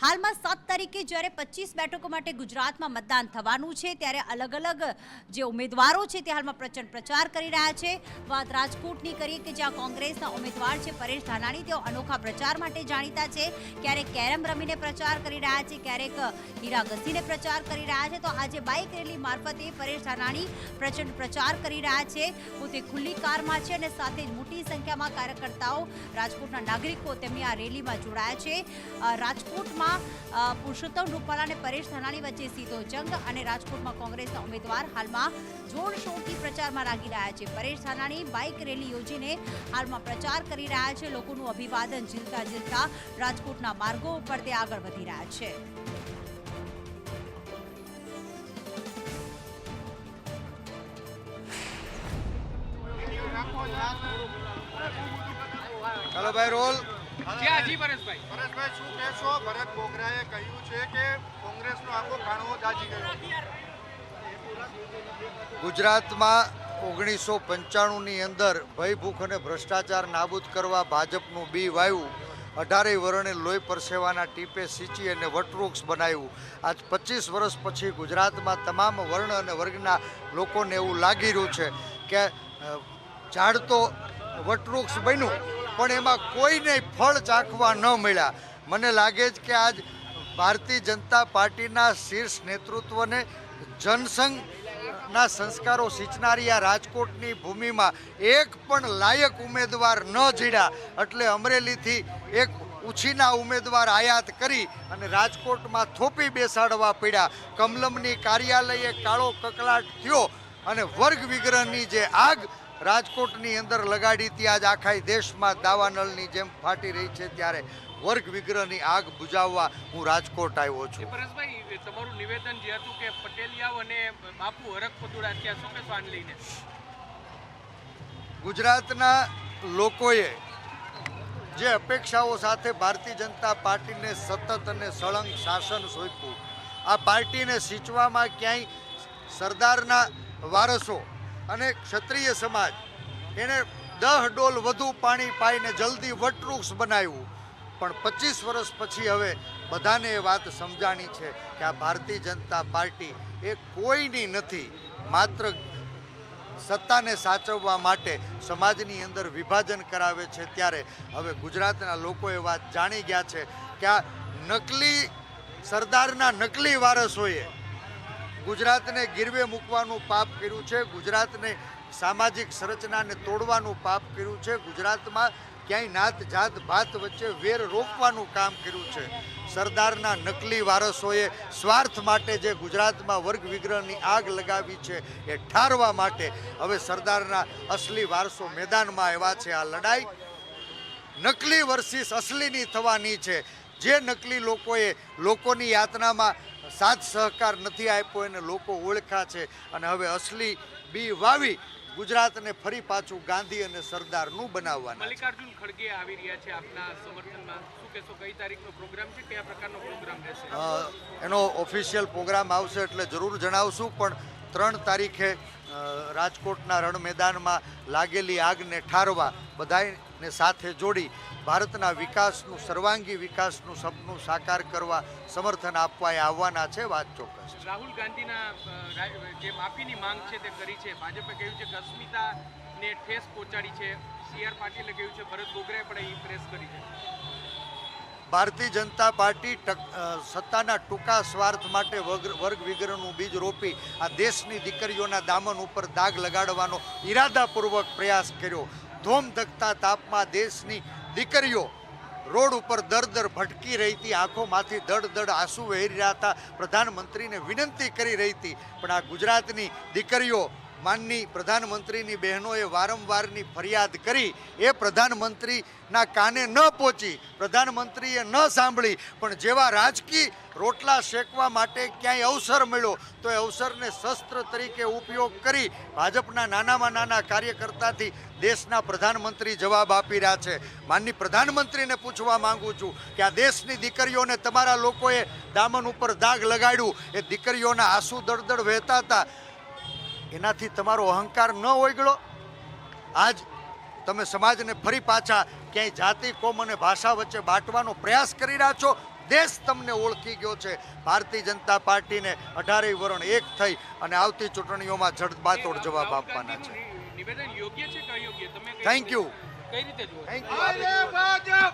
હાલમાં 7 તારીખે જ્યારે 25 બેઠકો માટે ગુજરાતમાં મતદાન થવાનું છે ત્યારે અલગ અલગ જે ઉમેદવારો છે તે હાલમાં પ્રચંડ પ્રચાર કરી રહ્યા છે. વાત રાજકોટની કરીએ કે જ્યાં કોંગ્રેસના ઉમેદવાર છે પરેશ ધાનાણી, તેઓ અનોખા પ્રચાર માટે જાણીતા છે. ક્યારેક કેરમ રમીને પ્રચાર કરી રહ્યા છે, ક્યારેક હીરા ઘસીને પ્રચાર કરી રહ્યા છે. તો આજે બાઇક રેલી મારફતે પરેશ ધાનાણી પ્રચંડ પ્રચાર કરી રહ્યા છે. પોતે ખુલ્લી કારમાં છે અને સાથે જ મોટી સંખ્યામાં કાર્યકર્તાઓ, રાજકોટના નાગરિકો તેમની આ રેલીમાં જોડાયા છે. રાજકોટમાં પુરુષોત્તમ રૂપાલા અને પરેશ ધાનાણી વચ્ચે સીધો જંગ અને રાજકોટમાં કોંગ્રેસના ઉમેદવાર હાલમાં જોરશોરથી પ્રચારમાં લાગી રહ્યા છે. પરેશ ધાનાણી બાઇક રેલી યોજીને હાલમાં પ્રચાર કરી રહ્યા છે. લોકોનું અભિવાદન ઝીલતા ઝીલતા રાજકોટના માર્ગો ઉપર તે આગળ વધી રહ્યા છે. ચાલો ભાઈ રોલ. જી પરેશભાઈ શું કહેશો? ભરત બોગરાએ કહ્યું છે કે કોંગ્રેસનો આખો કાણવો દાજી ગયો. ગુજરાતમાં 1995ની અંદર ભય, ભૂખ અને ભ્રષ્ટાચાર નાબૂદ કરવા ભાજપનું બી વાવ્યું. 18 વર્ષે લોહી પરસેવાના ટીપે સિંચી અને વટવૃક્ષ બનાવ્યું. આજ 25 વર્ષ પછી ગુજરાતમાં તમામ વર્ણ અને વર્ગના લોકોને એવું લાગી રહ્યું છે કે ઝાડ તો વટવૃક્ષ બન્યું પણ એમાં કોઈને ફળ ચાખવા ન મળ્યા. મને લાગે છે કે આજ ભારતીય જનતા પાર્ટીના શીર્ષ નેતૃત્વને જનસંઘના સંસ્કારો સિંચનારી આ રાજકોટની ભૂમિમાં એક પણ લાયક ઉમેદવાર ન જીડ્યા એટલે અમરેલીથી એક ઉછીના ઉમેદવાર આયાત કરી અને રાજકોટમાં થોપી બેસાડવા પડ્યા. કમલમની કાર્યાલયે કાળો કકળાટ થયો અને વર્ગ વિગ્રહની જે આગ રાજકોટની અંદર લગાડી હતી આજ આખા દેશમાં દાવાનળની જેમ ફાટી રહી છે, ત્યારે વર્ગ વિગ્રહની આગ બુઝાવવા હું રાજકોટ આવ્યો છું. પરેશભાઈ, તમારું નિવેદન જે હતું કે પટેલિયાઓ અને બાપુ હરખપદુડા ત્યાં શું કહેશો આને લઈને? ગુજરાતના લોકોએ જે અપેક્ષાઓ સાથે ભારતીય જનતા પાર્ટીને સતત અને સળંગ શાસન સોંપ્યું, આ પાર્ટીને સિંચવામાં ક્યાંય સરદારના વારસો અને ક્ષત્રિય સમાજ એને 10 ડોલ વધુ પાણી પાઈને જલ્દી વટવૃક્ષ બનાવ્યું. પણ 25 વર્ષ પછી હવે બધાને એ વાત સમજાણી છે કે આ ભારતીય જનતા પાર્ટી એ કોઈની નથી, માત્ર સત્તાને સાચવવા માટે સમાજની અંદર વિભાજન કરાવે છે. ત્યારે હવે ગુજરાતના લોકો એ વાત જાણી ગયા છે કે આ નકલી સરદારના નકલી વારસોએ ગુજરાતને ગીરવે મૂકવાનું પાપ કર્યું છે, ગુજરાતને સામાજિક સંરચનાને તોડવાનું પાપ કર્યું છે, ગુજરાતમાં ક્યાંય નાત જાત ભાત વચ્ચે વેર રોકવાનું કામ કર્યું છે. સરદારના નકલી વારસોએ સ્વાર્થ માટે જે ગુજરાતમાં વર્ગ વિગ્રહની આગ લગાવી છે એ ઠારવા માટે હવે સરદારના અસલી વારસો મેદાનમાં આવ્યા છે. આ લડાઈ નકલી વર્સિસ અસલીની થવાની છે. જે નકલી લોકોએ લોકોની યાતનામાં સાથ સહકાર નથી આપ્યો એને લોકો ઓળખા છે અને હવે અસલી બી વાવી ગુજરાતને ફરી પાછું ગાંધી અને સરદારનું બનાવવાના. મલ્લિકાર્જુન ખડગે આવી રહ્યા છે આપના સમર્થનમાં, શું કહેશો? કઈ તારીખનો પ્રોગ્રામ છે, કયા પ્રકારનો પ્રોગ્રામ રહેશે? એનો ઓફિશિયલ પ્રોગ્રામ આવશે એટલે જરૂર જણાવશું, પણ 3 તારીખે રાજકોટના રણ મેદાનમાં લાગેલી આગને ઠારવા, બધાને સાથે જોડી ભારતના વિકાસનું, સર્વાંગી વિકાસનું સપનું સાકાર કરવા સમર્થન આપવા આવવાના છે. વાત ચોક્કસ. રાહુલ ગાંધીના જે માફીની માંગ છે તે કરી છે. ભાજપે કહ્યું છે કે અસ્મિતાને ઠેસ પહોંચાડી છે. CR પાટીલે કહ્યું છે, ભરત બોગરાએ પણ અહીં પ્રેસ કરી છે. ભારતીય જનતા પાર્ટી સત્તાના ટૂંકા સ્વાર્થ માટે વર્ગ વિગ્રહનું બીજ રોપી આ દેશની દીકરીઓના દામન ઉપર દાગ લગાડવાનો ઈરાદાપૂર્વક પ્રયાસ કર્યો. ધોમ ધકતા તાપમાં દેશની દીકરીઓ રોડ ઉપર દર ભટકી રહી હતી, આંખોમાંથી દડ આંસુ વહી રહ્યા હતા, પ્રધાનમંત્રીને વિનંતી કરી રહી હતી. પણ આ ગુજરાતની દીકરીઓ માનની પ્રધાનમંત્રીની બહેનોએ વારંવારની ફરિયાદ કરી, એ પ્રધાનમંત્રીના કાને ન પહોંચી, પ્રધાનમંત્રીએ ન સાંભળી. પણ જેવા રાજકીય રોટલા શેકવા માટે ક્યાંય અવસર મળ્યો તો એ અવસરને શસ્ત્ર તરીકે ઉપયોગ કરી ભાજપના નાનામાં નાના કાર્યકર્તાથી દેશના પ્રધાનમંત્રી જવાબ આપી રહ્યા છે. માનની પ્રધાનમંત્રીને પૂછવા માંગુ છું કે આ દેશની દીકરીઓને તમારા લોકોએ દામન ઉપર દાગ લગાડ્યું, એ દીકરીઓના આંસુ દળદળ વહેતા હતા, એનાથી તમારો અહંકાર ન ઓગળ્યો? આજ તમે સમાજને ફરી પાછા ક્યાંય જાતિ, કોમ અને ભાષા વચ્ચે બાંટવાનો પ્રયાસ કરી રહ્યા છો. દેશ તમને ઓળખી ગયો છે. ભારતીય જનતા પાર્ટીને 18 વરણ એક થઈ અને આવતી ચૂંટણીઓમાં જડબાતોડ જવાબ આપવાના છે. નિવેદન યોગ્ય છે કે અયોગ્ય? તમે થેન્ક યુ. કઈ રીતે જુઓ? Thank you.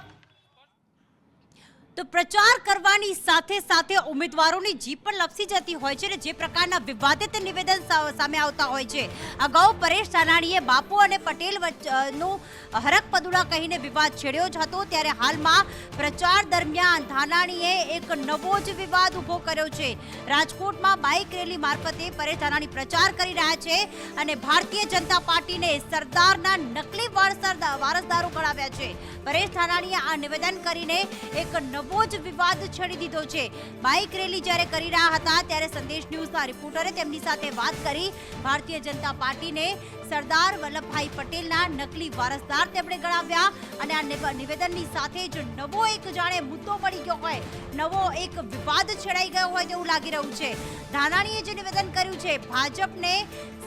તો પ્રચાર કરવાની સાથે સાથે ઉમેદવારોની જીભ પણ લપસી જતી હોય છે ને જે પ્રકારના વિવાદિત નિવેદન સામે આવતા હોય છે. અગાઉ પરેશ ધાનાણીએ બાપુ અને પટેલ વચ્ચેનું હરક પદુડા કહીને વિવાદ છેડ્યો જ હતો, ત્યારે હાલમાં પ્રચાર દરમિયાન ધાનાણીએ એક નવો જ વિવાદ ઊભો કર્યો છે. રાજકોટમાં બાઇક રેલી મારફતે પરેશ ધાનાણી પ્રચાર કરી રહ્યા છે અને ભારતીય જનતા પાર્ટીને સરદારના નકલી વારસદારો ગણાવ્યા છે. પરેશ ધાનાણીએ આ નિવેદન કરીને એક નવો જ વિવાદ છેડી દીધો છે. બાઇક રેલી જ્યારે કરી રહ્યા હતા ત્યારે સંદેશ ન્યૂઝના રિપોર્ટરે તેમની સાથે વાત કરી ભારતીય જનતા પાર્ટીને સરદાર વલ્લભભાઈ પટેલના નકલી વારસદાર તેમણે ગણાવ્યા અને આ નિવેદનની સાથે જ નવો એક જાણે મુદ્દો પડી ગયો હોય, નવો એક વિવાદ છેડાઈ ગયો હોય તેવું લાગી રહ્યું છે. ધાનાણીએ જે નિવેદન કર્યું છે, ભાજપને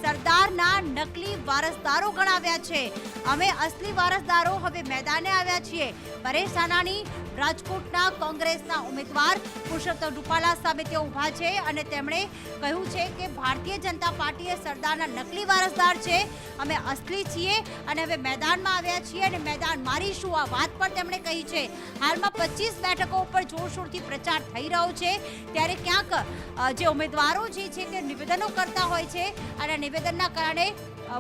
સરદારના નકલી વારસદારો ગણાવ્યા છે, અમે અસલી વારસદારો હવે મેદાને આવ્યા છીએ. પરેશ ધાનાણી રાજકોટના કોંગ્રેસના ઉમેદવાર પુરુષોત્તમ રૂપાલા સામે તેઓ ઊભા છે અને તેમણે કહ્યું છે કે ભારતીય જનતા પાર્ટી એ સરદારના નકલી વારસદાર છે, અમે અસલી છીએ અને હવે મેદાનમાં આવ્યા છીએ અને મેદાન મારીશું. આ વાત પણ તેમણે કહી છે. હાલમાં 25 બેઠકો ઉપર જોરશોરથી પ્રચાર થઈ રહ્યો છે, ત્યારે ક્યાંક જે ઉમેદવારો જે છે તે નિવેદનો કરતા હોય છે અને નિવેદનના કારણે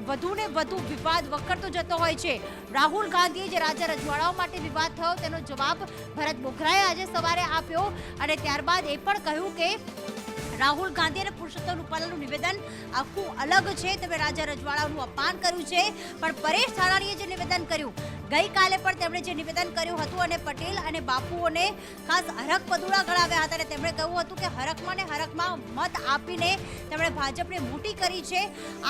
વધુ ને વધુ વિવાદ વકરતો જતો હોય છે. રાહુલ ગાંધીએ જે રાજા રજવાડાઓ માટે વિવાદ થયો તેનો જવાબ ભરત બોઘરાએ આજે સવારે આપ્યો અને ત્યારબાદ એ પણ કહ્યું કે રાહુલ ગાંધી અને પુરુષોત્તમ રૂપાલાનું નિવેદન આખું અલગ છે. તમે રાજા રજવાડાઓનું અપમાન કર્યું છે, પણ પરેશ ધાનાણીએ જે નિવેદન કર્યું ગઈકાલે પણ તેમણે જે નિવેદન કર્યું હતું અને પટેલ અને બાપુઓને ખાસ હરક પદુડા ગણાવ્યા હતા અને તેમણે કહ્યું હતું કે હરકમાં ને હરકમાં મત આપીને તેમણે ભાજપને મોટી કરી છે.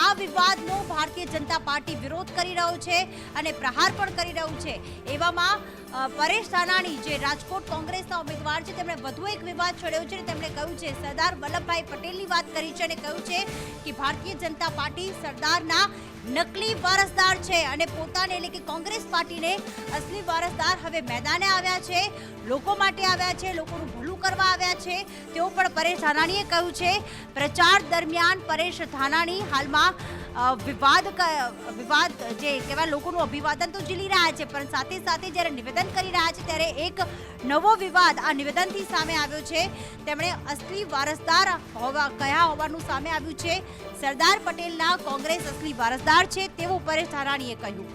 આ વિવાદનો ભારતીય જનતા પાર્ટી વિરોધ કરી રહ્યો છે અને પ્રહાર પણ કરી રહ્યું છે. એવામાં પરેશ ધાનાણી જે રાજકોટ કોંગ્રેસના ઉમેદવાર છે તેમણે વધુ એક વિવાદ છેડ્યો છે અને તેમણે કહ્યું છે સરદાર વલ્લભભાઈ પટેલની વાત કરી છે અને કહ્યું છે કે ભારતીય જનતા પાર્ટી સરદારના નકલી વારસદાર છે અને પોતાને એટલે કે કોંગ્રેસ પાર્ટીને અસલી વારસદાર હવે મેદાને આવ્યા છે, લોકો માટે આવ્યા છે, લોકોનું ભલું કરવા આવ્યા છે તેવું પણ પરેશ ધાનાણીએ કહ્યું છે. પ્રચાર દરમિયાન પરેશ ધાનાણી હાલમાં વિવાદ જે કહેવાય લોકોનું અભિવાદન તો ઝીલી રહ્યા છે, પણ સાથે સાથે જ્યારે નિવેદન કરી રહ્યા છે ત્યારે એક નવો વિવાદ આ નિવેદનથી સામે આવ્યો છે. તેમણે અસલી વારસદાર કયા હોવાનું સામે આવ્યું છે. સરદાર પટેલના કોંગ્રેસ અસલી વારસદાર છે તેવું પરેશ ધાનાણીએ કહ્યું.